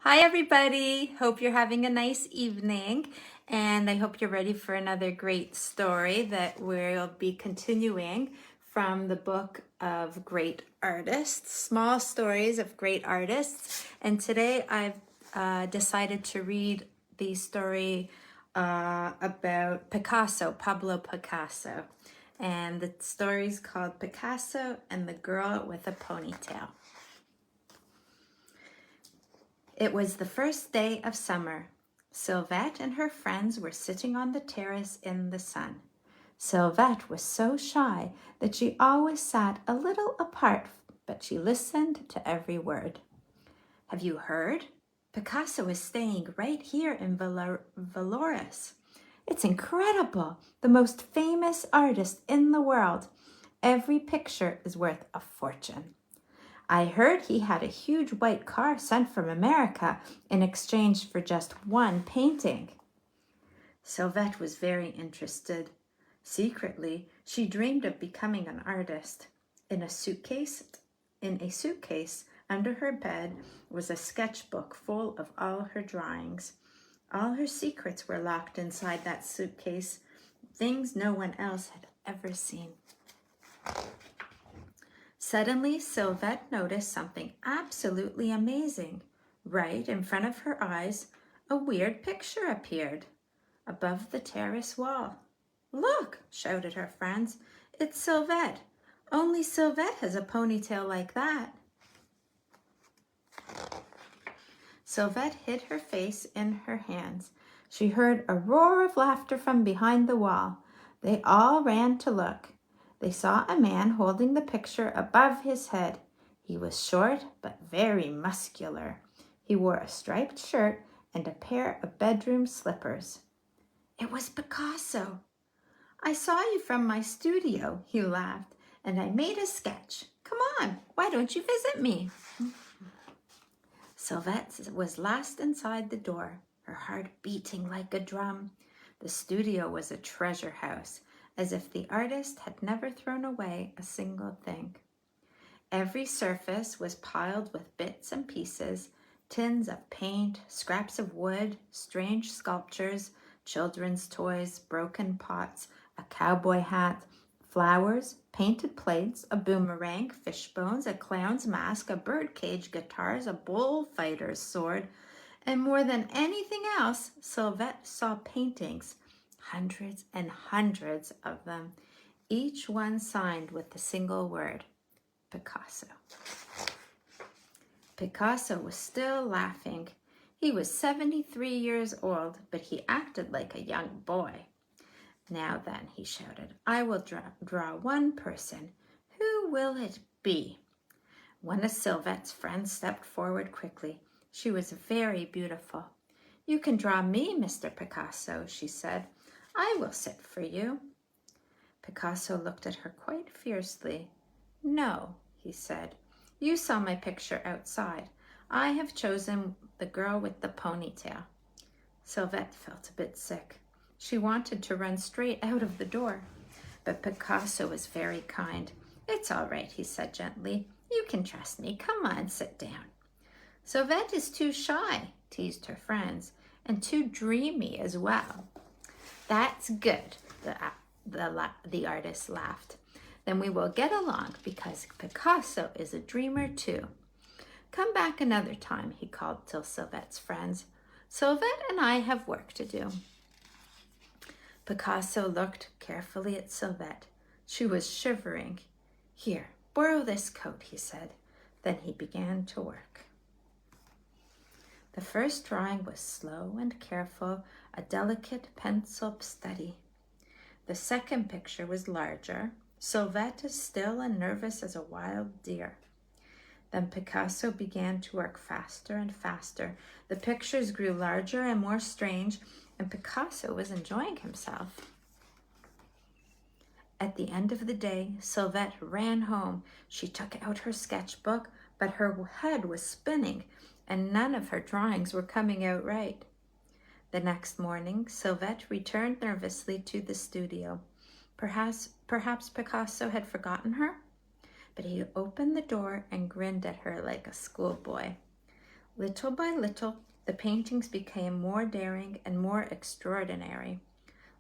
Hi everybody, hope you're having a nice evening and I hope you're ready for another great story that we'll be continuing from the book of great artists, small stories of great artists. And today I've decided to read the story about Picasso, Pablo Picasso. And the story is called Picasso and the Girl with a Ponytail. It was the first day of summer. Sylvette and her friends were sitting on the terrace in the sun. Sylvette was so shy that she always sat a little apart, but she listened to every word. Have you heard? Picasso is staying right here in Valoris. It's incredible, the most famous artist in the world. Every picture is worth a fortune. I heard he had a huge white car sent from America in exchange for just one painting. Sylvette was very interested. Secretly, she dreamed of becoming an artist. In a suitcase under her bed was a sketchbook full of all her drawings. All her secrets were locked inside that suitcase, things no one else had ever seen. Suddenly, Sylvette noticed something absolutely amazing. Right in front of her eyes, a weird picture appeared above the terrace wall. Look, shouted her friends, it's Sylvette. Only Sylvette has a ponytail like that. Sylvette hid her face in her hands. She heard a roar of laughter from behind the wall. They all ran to look. They saw a man holding the picture above his head. He was short but very muscular. He wore a striped shirt and a pair of bedroom slippers. It was Picasso. I saw you from my studio, he laughed, and I made a sketch. Come on, why don't you visit me? Sylvette was last inside the door, her heart beating like a drum. The studio was a treasure house, as if the artist had never thrown away a single thing. Every surface was piled with bits and pieces, tins of paint, scraps of wood, strange sculptures, children's toys, broken pots, a cowboy hat, flowers, painted plates, a boomerang, fish bones, a clown's mask, a birdcage, guitars, a bullfighter's sword, and more than anything else, Sylvette saw paintings, hundreds and hundreds of them, each one signed with a single word, Picasso. Picasso was still laughing. He was 73 years old, but he acted like a young boy. Now then, he shouted, I will draw one person. Who will it be? One of Sylvette's friends stepped forward quickly. She was very beautiful. You can draw me, Mr. Picasso, she said. I will sit for you. Picasso looked at her quite fiercely. No, he said. You saw my picture outside. I have chosen the girl with the ponytail. Sylvette felt a bit sick. She wanted to run straight out of the door. But Picasso was very kind. It's all right, he said gently. You can trust me. Come on, sit down. Sylvette is too shy, teased her friends, and too dreamy as well. That's good, the artist laughed. Then we will get along because Picasso is a dreamer too. Come back another time, he called to Sylvette's friends. Sylvette and I have work to do. Picasso looked carefully at Sylvette. She was shivering. Here, borrow this coat, he said. Then he began to work. The first drawing was slow and careful, a delicate pencil study. The second picture was larger. Sylvette is still and nervous as a wild deer. Then Picasso began to work faster and faster. The pictures grew larger and more strange, and Picasso was enjoying himself. At the end of the day, Sylvette ran home. She took out her sketchbook, but her head was spinning, and none of her drawings were coming out right. The next morning, Sylvette returned nervously to the studio. Perhaps Picasso had forgotten her, but he opened the door and grinned at her like a schoolboy. Little by little, the paintings became more daring and more extraordinary.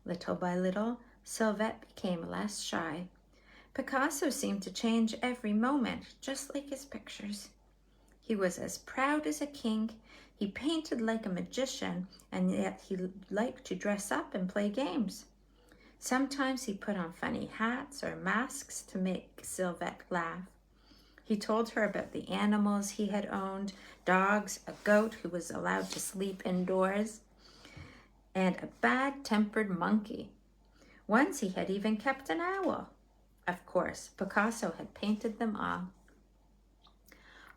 Little by little, Sylvette became less shy. Picasso seemed to change every moment, just like his pictures. He was as proud as a king. He painted like a magician, and yet he liked to dress up and play games. Sometimes he put on funny hats or masks to make Sylvette laugh. He told her about the animals he had owned, dogs, a goat who was allowed to sleep indoors, and a bad-tempered monkey. Once he had even kept an owl. Of course, Picasso had painted them all.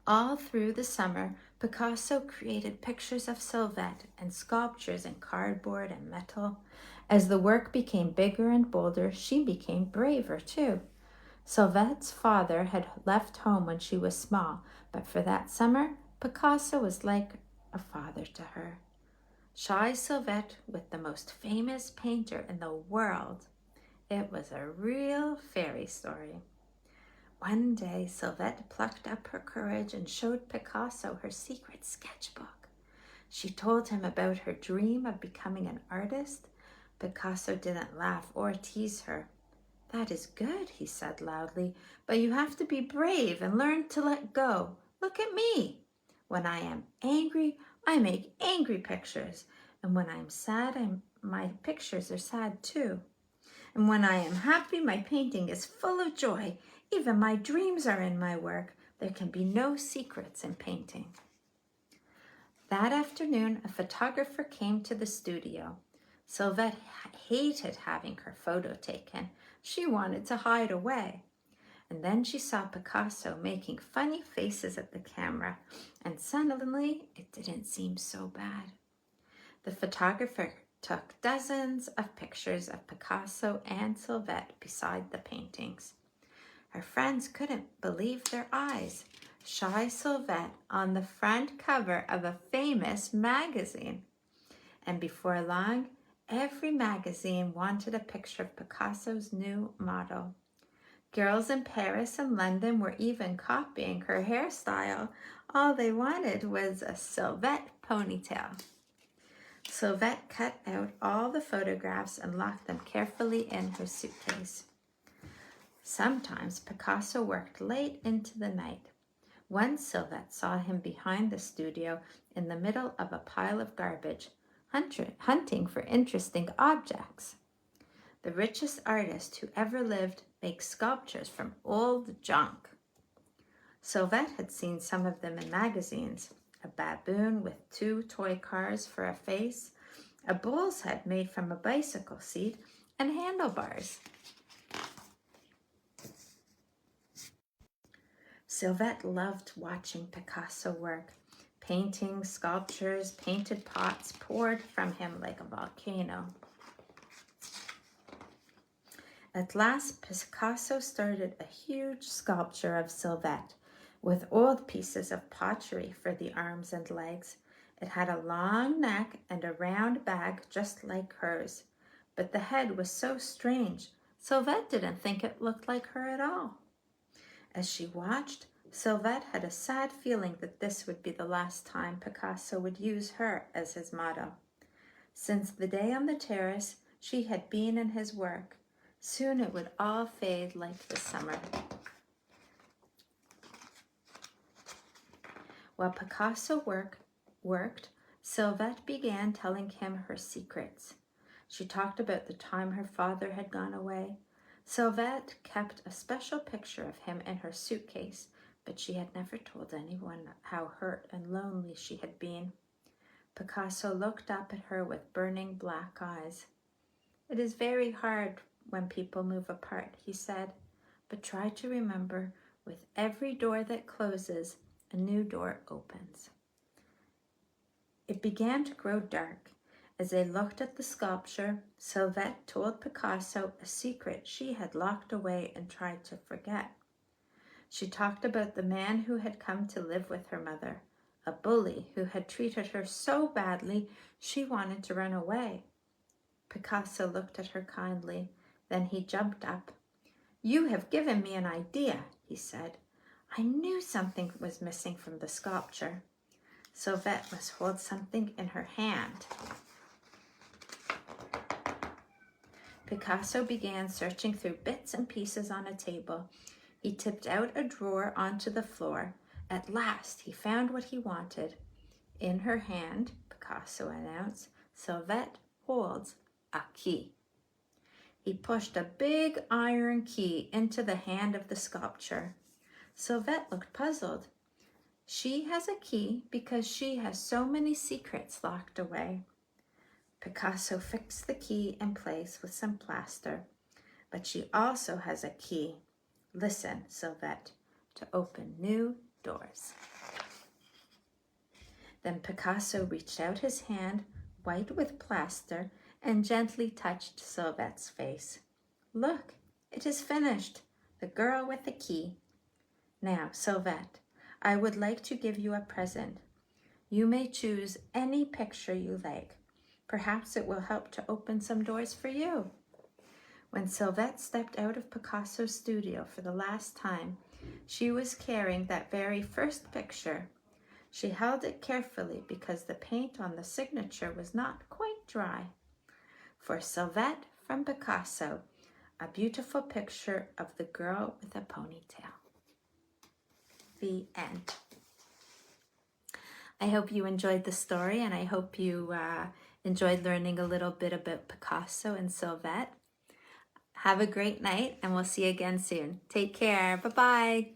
All through the summer, Picasso created pictures of Sylvette and sculptures in cardboard and metal. As the work became bigger and bolder, she became braver too. Sylvette's father had left home when she was small, but for that summer, Picasso was like a father to her. Shy Sylvette with the most famous painter in the world. It was a real fairy story. One day, Sylvette plucked up her courage and showed Picasso her secret sketchbook. She told him about her dream of becoming an artist. Picasso didn't laugh or tease her. "That is good," he said loudly, "but you have to be brave and learn to let go. Look at me. When I am angry, I make angry pictures. And when I'm sad, my pictures are sad too. And when I am happy, my painting is full of joy. Even my dreams are in my work. There can be no secrets in painting." That afternoon, a photographer came to the studio. Sylvette hated having her photo taken. She wanted to hide away. And then she saw Picasso making funny faces at the camera, and suddenly it didn't seem so bad. The photographer took dozens of pictures of Picasso and Sylvette beside the paintings. Her friends couldn't believe their eyes. Shy Sylvette on the front cover of a famous magazine. And before long, every magazine wanted a picture of Picasso's new model. Girls in Paris and London were even copying her hairstyle. All they wanted was a Sylvette ponytail. Sylvette cut out all the photographs and locked them carefully in her suitcase. Sometimes Picasso worked late into the night. Once Sylvette saw him behind the studio in the middle of a pile of garbage, hunting for interesting objects. The richest artist who ever lived makes sculptures from old junk. Sylvette had seen some of them in magazines. A baboon with 2 toy cars for a face, a bull's head made from a bicycle seat, and handlebars. Sylvette loved watching Picasso work. Paintings, sculptures, painted pots poured from him like a volcano. At last, Picasso started a huge sculpture of Sylvette with old pieces of pottery for the arms and legs. It had a long neck and a round back just like hers, but the head was so strange, Sylvette didn't think it looked like her at all. As she watched, Sylvette had a sad feeling that this would be the last time Picasso would use her as his model. Since the day on the terrace, she had been in his work. Soon it would all fade like the summer. While Picasso worked, Sylvette began telling him her secrets. She talked about the time her father had gone away. Sylvette kept a special picture of him in her suitcase, but she had never told anyone how hurt and lonely she had been. Picasso looked up at her with burning black eyes. "It is very hard when people move apart," he said, "but try to remember, with every door that closes, a new door opens." It began to grow dark. As they looked at the sculpture, Sylvette told Picasso a secret she had locked away and tried to forget. She talked about the man who had come to live with her mother, a bully who had treated her so badly she wanted to run away. Picasso looked at her kindly, then he jumped up. "You have given me an idea," he said. "I knew something was missing from the sculpture." Sylvette must hold something in her hand. Picasso began searching through bits and pieces on a table. He tipped out a drawer onto the floor. At last, he found what he wanted. In her hand, Picasso announced, Sylvette holds a key. He pushed a big iron key into the hand of the sculpture. Sylvette looked puzzled. She has a key because she has so many secrets locked away. Picasso fixed the key in place with some plaster, but she also has a key. Listen, Sylvette, to open new doors. Then Picasso reached out his hand, white with plaster, and gently touched Sylvette's face. Look, it is finished, the girl with the key. Now, Sylvette, I would like to give you a present. You may choose any picture you like. Perhaps it will help to open some doors for you. When Sylvette stepped out of Picasso's studio for the last time, she was carrying that very first picture. She held it carefully because the paint on the signature was not quite dry. For Sylvette from Picasso, a beautiful picture of the girl with a ponytail. The end. I hope you enjoyed the story, and I hope you enjoyed learning a little bit about Picasso and Sylvette. Have a great night, and we'll see you again soon. Take care. Bye-bye.